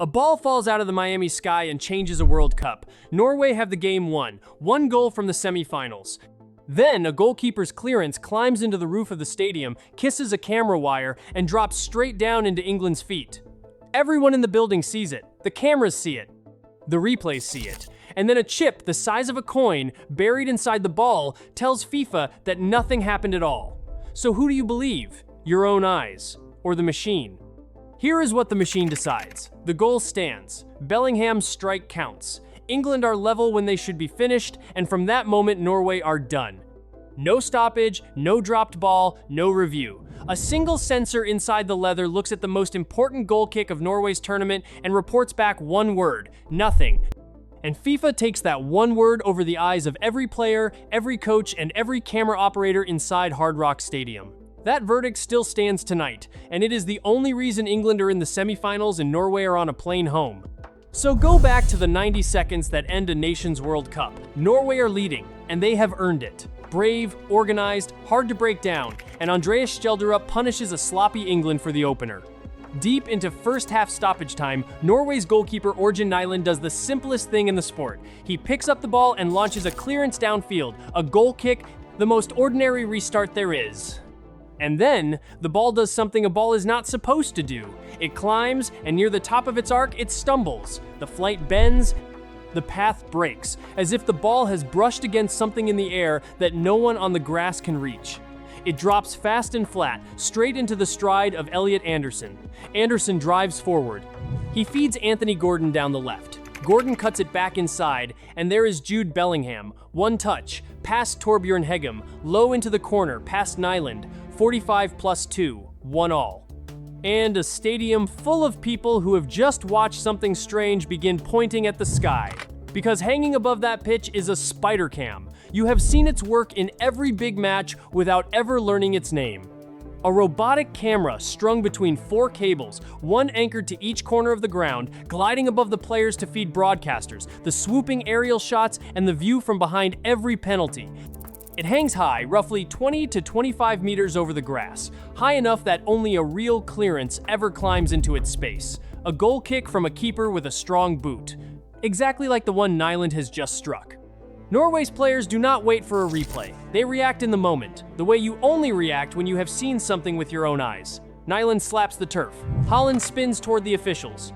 A ball falls out of the Miami sky and changes a World Cup. Norway have the game won, 1 goal from the semifinals. Then, a goalkeeper's clearance climbs into the roof of the stadium, kisses a camera wire, and drops straight down into England's feet. Everyone in the building sees it. The cameras see it. The replays see it. And then a chip the size of a coin, buried inside the ball, tells FIFA that nothing happened at all. So who do you believe? Your own eyes? Or the machine? Here is what the machine decides. The goal stands. Bellingham's strike counts. England are level when they should be finished, and from that moment, Norway are done. No stoppage, no dropped ball, no review. A single sensor inside the leather looks at the most important goal kick of Norway's tournament and reports back one word: nothing. And FIFA takes that one word over the eyes of every player, every coach, and every camera operator inside Hard Rock Stadium. That verdict still stands tonight, and it is the only reason England are in the semifinals and Norway are on a plane home. So go back to the 90 seconds that end a nation's World Cup. Norway are leading, and they have earned it. Brave, organized, hard to break down, and Andreas Schjelderup punishes a sloppy England for the opener. Deep into first half stoppage time, Norway's goalkeeper Ørjan Nyland does the simplest thing in the sport. He picks up the ball and launches a clearance downfield, a goal kick, the most ordinary restart there is. And then, the ball does something a ball is not supposed to do. It climbs, and near the top of its arc, it stumbles. The flight bends, the path breaks, as if the ball has brushed against something in the air that no one on the grass can reach. It drops fast and flat, straight into the stride of Elliot Anderson. Anderson drives forward. He feeds Anthony Gordon down the left. Gordon cuts it back inside, and there is Jude Bellingham. One touch, past Torbjørn Hegem, low into the corner, past Nyland. 45+2, 1-1. And a stadium full of people who have just watched something strange begin pointing at the sky. Because hanging above that pitch is a Spidercam. You have seen its work in every big match without ever learning its name. A robotic camera strung between 4 cables, one anchored to each corner of the ground, gliding above the players to feed broadcasters, the swooping aerial shots, and the view from behind every penalty. It hangs high, roughly 20 to 25 meters over the grass, high enough that only a real clearance ever climbs into its space. A goal kick from a keeper with a strong boot. Exactly like the one Nyland has just struck. Norway's players do not wait for a replay. They react in the moment, the way you only react when you have seen something with your own eyes. Nyland slaps the turf. Haaland spins toward the officials.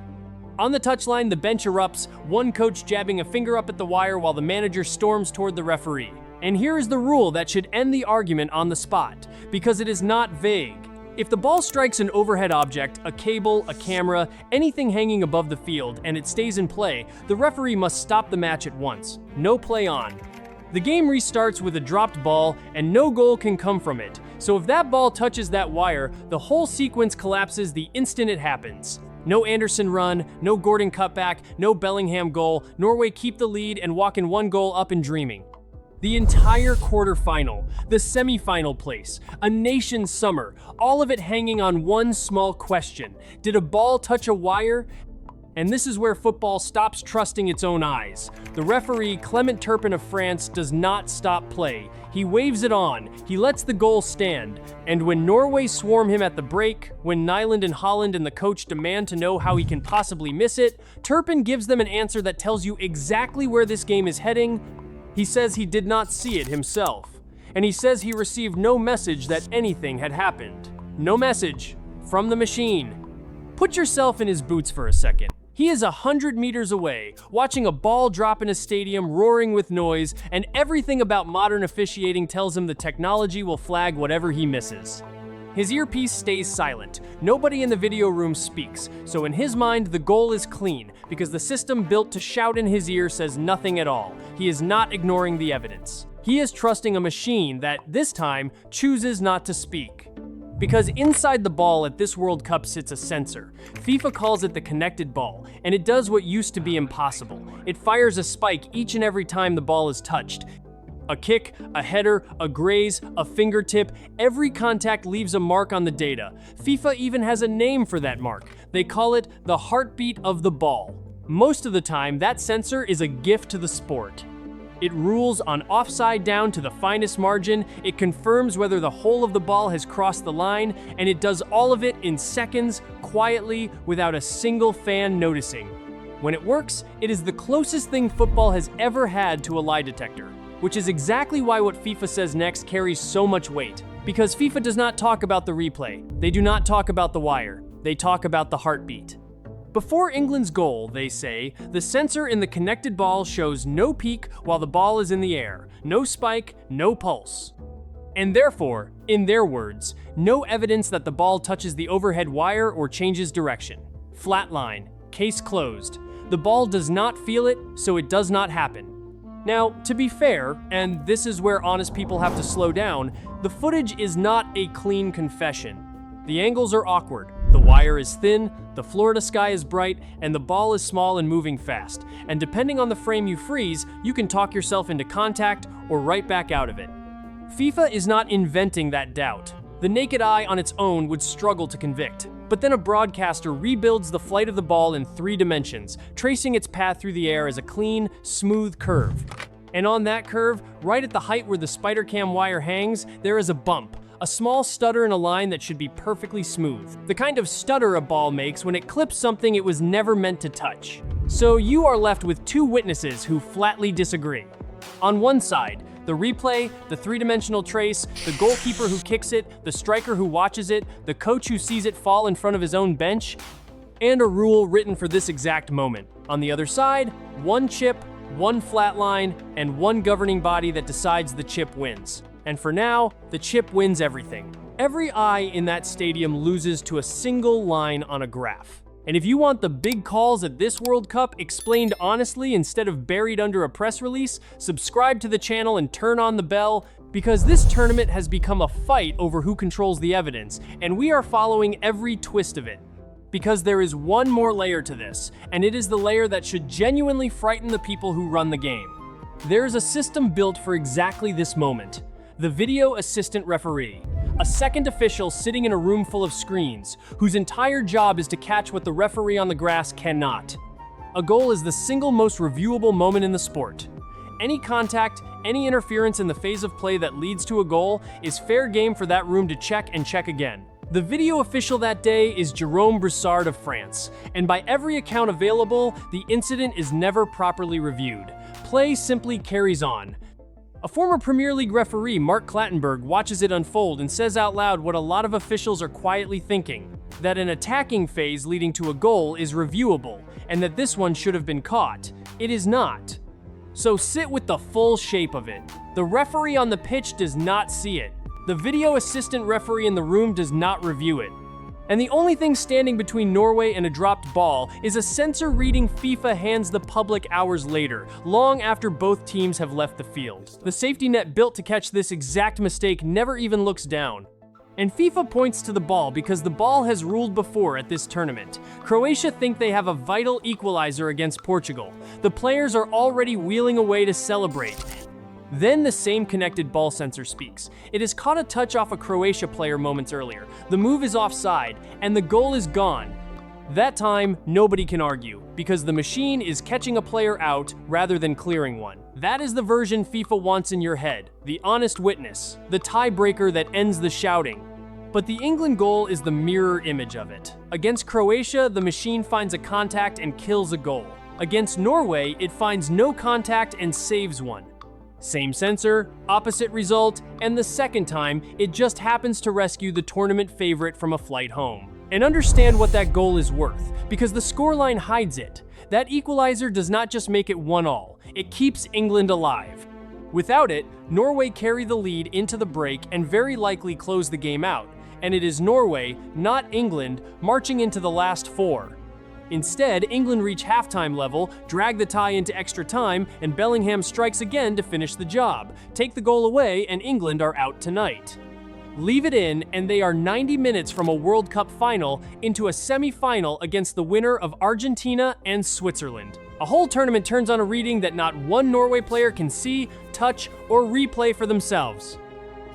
On the touchline, the bench erupts, one coach jabbing a finger up at the wire while the manager storms toward the referee. And here is the rule that should end the argument on the spot, because it is not vague. If the ball strikes an overhead object, a cable, a camera, anything hanging above the field, and it stays in play, the referee must stop the match at once. No play on. The game restarts with a dropped ball, and no goal can come from it. So if that ball touches that wire, the whole sequence collapses the instant it happens. No Anderson run, no Gordon cutback, no Bellingham goal. Norway keep the lead and walk in 1 goal up and dreaming. The entire quarterfinal, the semifinal place, a nation's summer, all of it hanging on one small question. Did a ball touch a wire? And this is where football stops trusting its own eyes. The referee, Clement Turpin of France, does not stop play. He waves it on, he lets the goal stand. And when Norway swarm him at the break, when Nyland and Haaland and the coach demand to know how he can possibly miss it, Turpin gives them an answer that tells you exactly where this game is heading. He says he did not see it himself, and he says he received no message that anything had happened. No message from the machine. Put yourself in his boots for a second. He is 100 meters away, watching a ball drop in a stadium roaring with noise, and everything about modern officiating tells him the technology will flag whatever he misses. His earpiece stays silent. Nobody in the video room speaks, so in his mind, the goal is clean, because the system built to shout in his ear says nothing at all. He is not ignoring the evidence. He is trusting a machine that, this time, chooses not to speak. Because inside the ball at this World Cup sits a sensor. FIFA calls it the connected ball, and it does what used to be impossible. It fires a spike each and every time the ball is touched. A kick, a header, a graze, a fingertip, every contact leaves a mark on the data. FIFA even has a name for that mark. They call it the heartbeat of the ball. Most of the time, that sensor is a gift to the sport. It rules on offside down to the finest margin, it confirms whether the whole of the ball has crossed the line, and it does all of it in seconds, quietly, without a single fan noticing. When it works, it is the closest thing football has ever had to a lie detector, which is exactly why what FIFA says next carries so much weight. Because FIFA does not talk about the replay, they do not talk about the wire, they talk about the heartbeat. Before England's goal, they say, the sensor in the connected ball shows no peak while the ball is in the air, no spike, no pulse. And therefore, in their words, no evidence that the ball touches the overhead wire or changes direction. Flat line, case closed. The ball does not feel it, so it does not happen. Now, to be fair, and this is where honest people have to slow down, the footage is not a clean confession. The angles are awkward, the wire is thin, the Florida sky is bright, and the ball is small and moving fast. And depending on the frame you freeze, you can talk yourself into contact or right back out of it. FIFA is not inventing that doubt. The naked eye on its own would struggle to convict. But then a broadcaster rebuilds the flight of the ball in 3 dimensions, tracing its path through the air as a clean, smooth curve. And on that curve, right at the height where the Spidercam wire hangs, there is a bump. A small stutter in a line that should be perfectly smooth. The kind of stutter a ball makes when it clips something it was never meant to touch. So you are left with 2 witnesses who flatly disagree. On one side, the replay, the 3-dimensional trace, the goalkeeper who kicks it, the striker who watches it, the coach who sees it fall in front of his own bench, and a rule written for this exact moment. On the other side, 1 chip, 1 flat line, and 1 governing body that decides the chip wins. And for now, the chip wins everything. Every eye in that stadium loses to a single line on a graph. And if you want the big calls at this World Cup explained honestly instead of buried under a press release, subscribe to the channel and turn on the bell, because this tournament has become a fight over who controls the evidence, and we are following every twist of it. Because there is one more layer to this, and it is the layer that should genuinely frighten the people who run the game. There is a system built for exactly this moment. The video assistant referee, a second official sitting in a room full of screens, whose entire job is to catch what the referee on the grass cannot. A goal is the single most reviewable moment in the sport. Any contact, any interference in the phase of play that leads to a goal is fair game for that room to check and check again. The video official that day is Jérôme Broussard of France, and by every account available, the incident is never properly reviewed. Play simply carries on. A former Premier League referee, Mark Clattenburg, watches it unfold and says out loud what a lot of officials are quietly thinking, that an attacking phase leading to a goal is reviewable, and that this one should have been caught. It is not. So sit with the full shape of it. The referee on the pitch does not see it. The video assistant referee in the room does not review it. And the only thing standing between Norway and a dropped ball is a sensor reading FIFA hands the public hours later, long after both teams have left the field. The safety net built to catch this exact mistake never even looks down. And FIFA points to the ball because the ball has ruled before at this tournament. Croatia think they have a vital equalizer against Portugal. The players are already wheeling away to celebrate. Then the same connected ball sensor speaks. It has caught a touch off a Croatia player moments earlier. The move is offside, and the goal is gone. That time, nobody can argue, because the machine is catching a player out rather than clearing one. That is the version FIFA wants in your head, the honest witness, the tiebreaker that ends the shouting. But the England goal is the mirror image of it. Against Croatia, the machine finds a contact and kills a goal. Against Norway, it finds no contact and saves one. Same sensor, opposite result, and the second time, it just happens to rescue the tournament favorite from a flight home. And understand what that goal is worth, because the scoreline hides it. That equalizer does not just make it 1-1, it keeps England alive. Without it, Norway carry the lead into the break and very likely close the game out, and it is Norway, not England, marching into the last 4. Instead, England reach halftime level, drag the tie into extra time, and Bellingham strikes again to finish the job. Take the goal away, and England are out tonight. Leave it in, and they are 90 minutes from a World Cup final into a semi-final against the winner of Argentina and Switzerland. A whole tournament turns on a reading that not one Norway player can see, touch, or replay for themselves.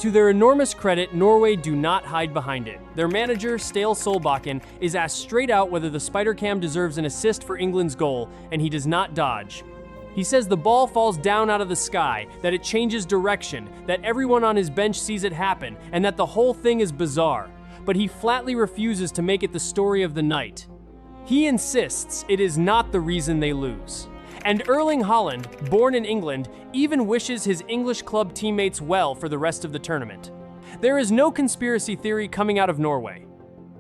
To their enormous credit, Norway do not hide behind it. Their manager, Stale Solbakken, is asked straight out whether the Spidercam deserves an assist for England's goal, and he does not dodge. He says the ball falls down out of the sky, that it changes direction, that everyone on his bench sees it happen, and that the whole thing is bizarre. But he flatly refuses to make it the story of the night. He insists it is not the reason they lose. And Erling Haaland, born in England, even wishes his English club teammates well for the rest of the tournament. There is no conspiracy theory coming out of Norway.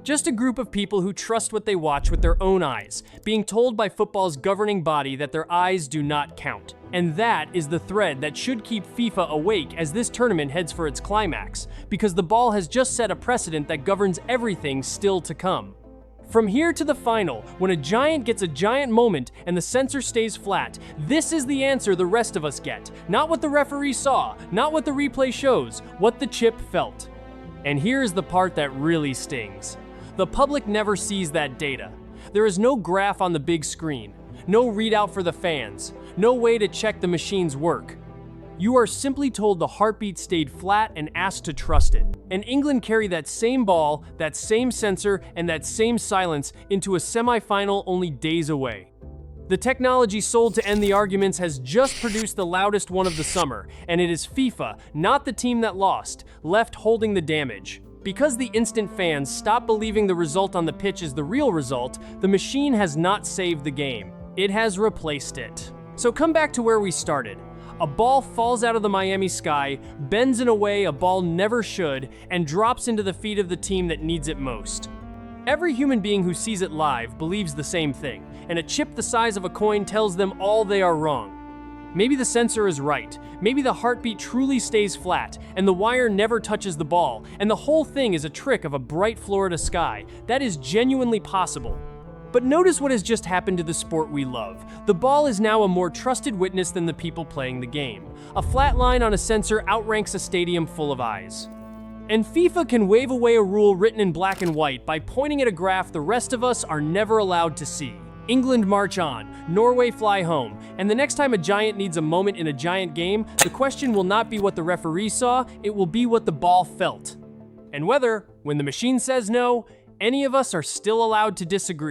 Just a group of people who trust what they watch with their own eyes, being told by football's governing body that their eyes do not count. And that is the thread that should keep FIFA awake as this tournament heads for its climax, because the ball has just set a precedent that governs everything still to come. From here to the final, when a giant gets a giant moment and the sensor stays flat, this is the answer the rest of us get. Not what the referee saw, not what the replay shows, what the chip felt. And here's the part that really stings. The public never sees that data. There is no graph on the big screen, no readout for the fans, no way to check the machine's work. You are simply told the heartbeat stayed flat and asked to trust it. And England carry that same ball, that same sensor, and that same silence into a semi-final only days away. The technology sold to end the arguments has just produced the loudest one of the summer, and it is FIFA, not the team that lost, left holding the damage. Because the instant fans stop believing the result on the pitch is the real result, the machine has not saved the game. It has replaced it. So come back to where we started. A ball falls out of the Miami sky, bends in a way a ball never should, and drops into the feet of the team that needs it most. Every human being who sees it live believes the same thing, and a chip the size of a coin tells them all they are wrong. Maybe the sensor is right, maybe the heartbeat truly stays flat, and the wire never touches the ball, and the whole thing is a trick of a bright Florida sky. That is genuinely possible. But notice what has just happened to the sport we love. The ball is now a more trusted witness than the people playing the game. A flat line on a sensor outranks a stadium full of eyes. And FIFA can wave away a rule written in black and white by pointing at a graph the rest of us are never allowed to see. England march on, Norway fly home, and the next time a giant needs a moment in a giant game, the question will not be what the referee saw, it will be what the ball felt. And whether, when the machine says no, any of us are still allowed to disagree.